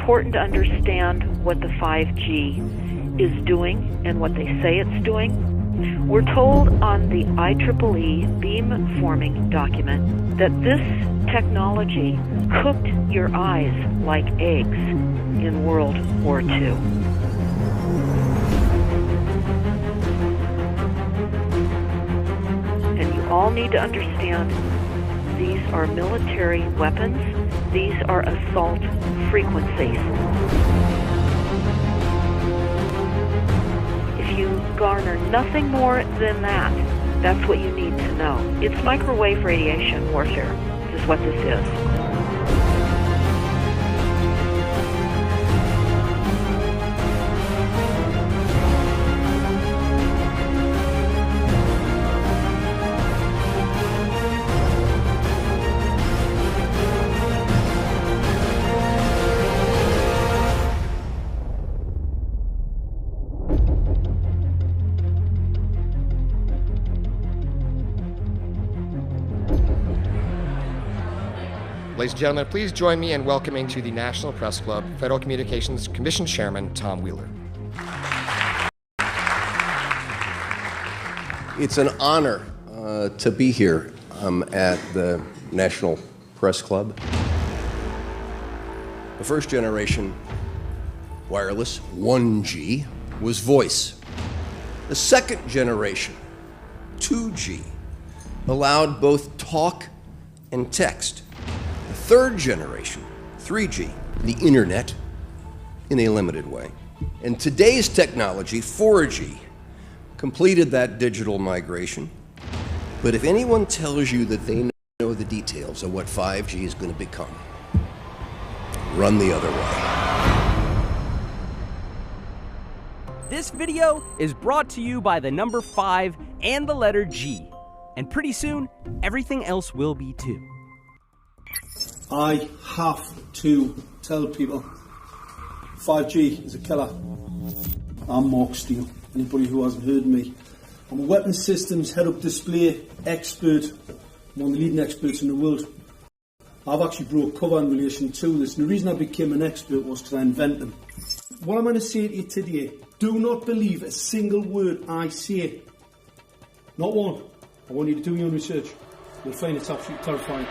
important to understand what the 5G is doing and what they say it's doing. We're told on the IEEE beamforming document that this technology cooked your eyes like eggs in World War II. And you all need to understand these are military weapons. These are assault frequencies. If you garner nothing more than that, that's what you need to know. It's microwave radiation warfare. This is what this is. Ladies and gentlemen, please join me in welcoming to the National Press Club Federal Communications Commission Chairman Tom Wheeler. It's an honor to be here at the National Press Club. The first generation wireless, 1G, was voice. The second generation, 2G, allowed both talk and text. The third generation, 3G, the internet, in a limited way. And today's technology, 4G, completed that digital migration. But if anyone tells you that they know the details of what 5G is going to become, run the other way. This video is brought to you by the number 5 and the letter G. And pretty soon, everything else will be too. I have to tell people 5G is a killer. I'm Mark Steele. Anybody who hasn't heard me, I'm a weapons systems head-up display expert. I'm one of the leading experts in the world. I've actually brought cover in relation to this, and the reason I became an expert was because I invented them. What I'm going to say to you today, do not believe a single word I say. Not one. I want you to do your own research. You'll find it's absolutely terrifying.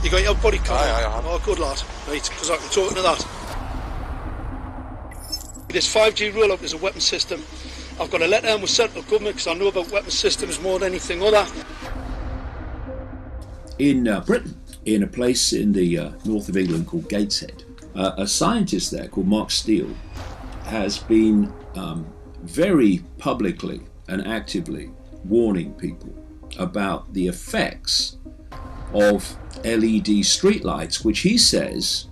You got your body covered? Aye. Oh, good lad. Right, because I can talk to that. This 5G rollout is a weapon system. I've got a letter in with central government because I know about weapon systems more than anything other. In Britain, in a place in the north of England called Gateshead, a scientist there called Mark Steele has been very publicly and actively warning people about the effects of LED streetlights, which he says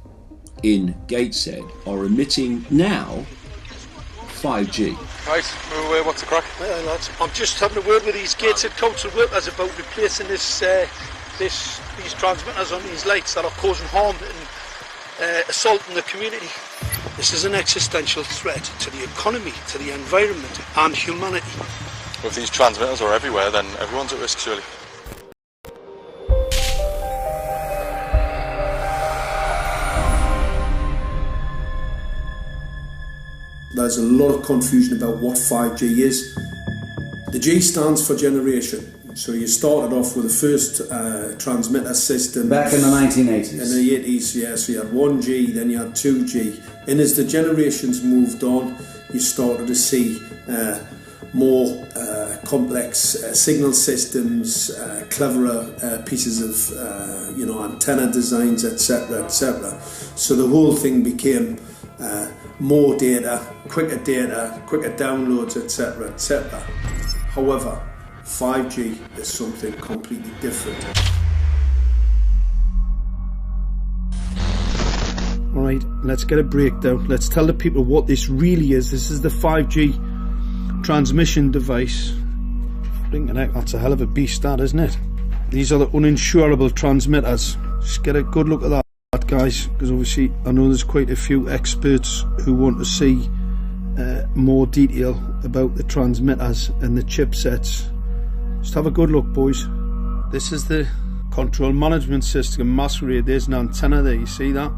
in Gateshead are emitting now 5G. Right, what's the crack? Hey, lads. I'm just having a word with these Gateshead council workers about replacing these transmitters on these lights that are causing harm and assaulting the community. This is an existential threat to the economy, to the environment and humanity. Well, if these transmitters are everywhere, then everyone's at risk, surely. There's a lot of confusion about what 5G is. The G stands for generation. So you started off with the first transmitter system. Back in the 1980s. In the 80s, yeah. So you had 1G, then you had 2G. And as the generations moved on, you started to see more complex signal systems, cleverer pieces of antenna designs, etc., etc. So the whole thing became more data, quicker downloads, etc., etc. However, 5G is something completely different. Alright, let's get a breakdown. Let's tell the people what this really is. This is the 5G transmission device. Blinking heck, that's a hell of a beast, that, isn't it? These are the uninsurable transmitters. Just get a good look at that, guys, because obviously I know there's quite a few experts who want to see more detail about the transmitters and the chipsets. Just have a good look, boys. This is the control management system masquerade. There's an antenna there, you see that?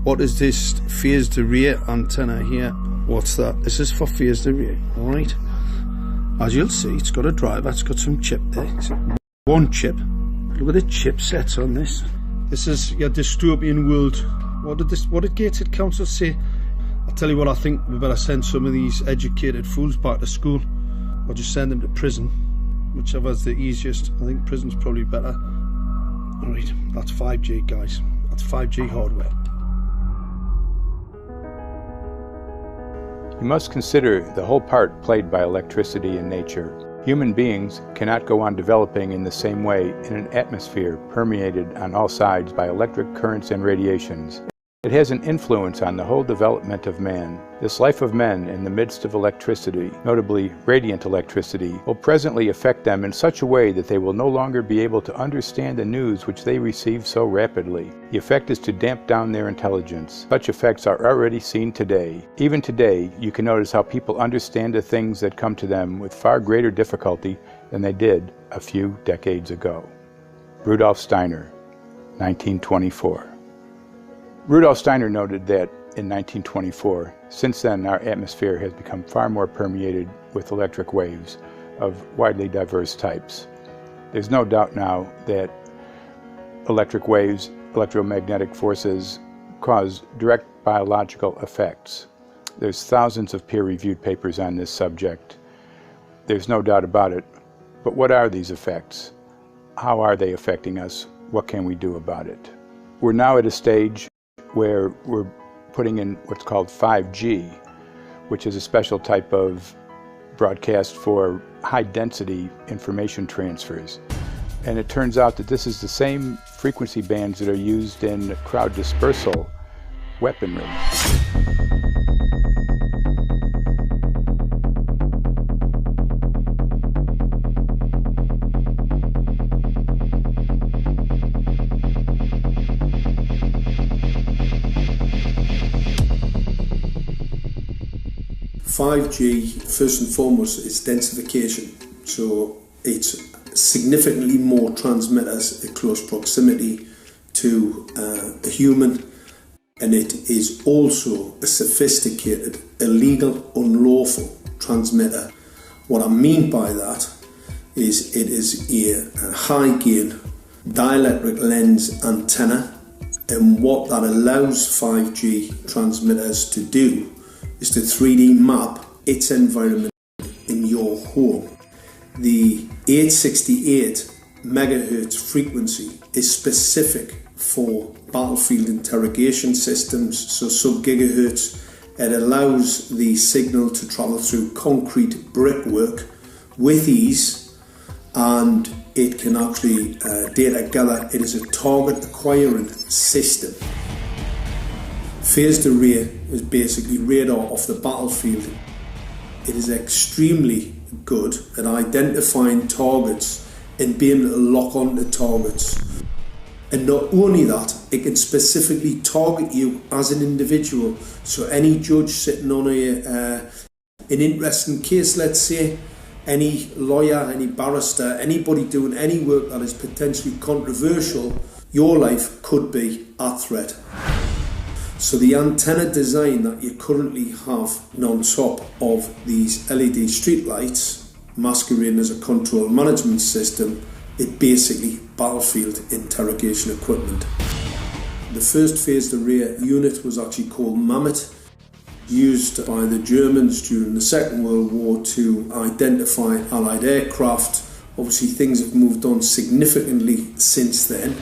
What is this phased array antenna here? What's that? This is for phased array, alright? As you'll see, it's got a driver, it's got some chip there. One chip. Look at the chipsets on this. This is your dystopian world. What did Gateshead Council say? I'll tell you what, I think we better send some of these educated fools back to school, or just send them to prison. Whichever's the easiest. I think prison's probably better. Alright, that's 5G, guys. That's 5G hardware. You must consider the whole part played by electricity in nature. Human beings cannot go on developing in the same way in an atmosphere permeated on all sides by electric currents and radiations. It has an influence on the whole development of man. This life of men in the midst of electricity, notably radiant electricity, will presently affect them in such a way that they will no longer be able to understand the news which they receive so rapidly. The effect is to damp down their intelligence. Such effects are already seen today. Even today, you can notice how people understand the things that come to them with far greater difficulty than they did a few decades ago. Rudolf Steiner, 1924. Rudolf Steiner noted that in 1924, since then our atmosphere has become far more permeated with electric waves of widely diverse types. There's no doubt now that electric waves, electromagnetic forces, cause direct biological effects. There's thousands of peer-reviewed papers on this subject. There's no doubt about it. But what are these effects? How are they affecting us? What can we do about it? We're now at a stage where we're putting in what's called 5G, which is a special type of broadcast for high-density information transfers. And it turns out that this is the same frequency bands that are used in crowd dispersal weaponry. 5G, first and foremost, is densification. So it's significantly more transmitters at close proximity to a human, and it is also a sophisticated, illegal, unlawful transmitter. What I mean by that is it is a high gain dielectric lens antenna, and what that allows 5G transmitters to do is to 3D map its environment in your home. The 868 megahertz frequency is specific for battlefield interrogation systems, so sub-gigahertz. It allows the signal to travel through concrete brickwork with ease, and it can actually data gather. It is a target acquiring system. Phased array is basically radar off the battlefield. It is extremely good at identifying targets and being able to lock onto targets. And not only that, it can specifically target you as an individual. So any judge sitting on an interesting case, let's say, any lawyer, any barrister, anybody doing any work that is potentially controversial, your life could be at threat. So the antenna design that you currently have on top of these LED streetlights, masquerading as a control management system, it basically battlefield interrogation equipment. The first phased array unit was actually called Mammoth, used by the Germans during the Second World War to identify Allied aircraft. Obviously things have moved on significantly since then.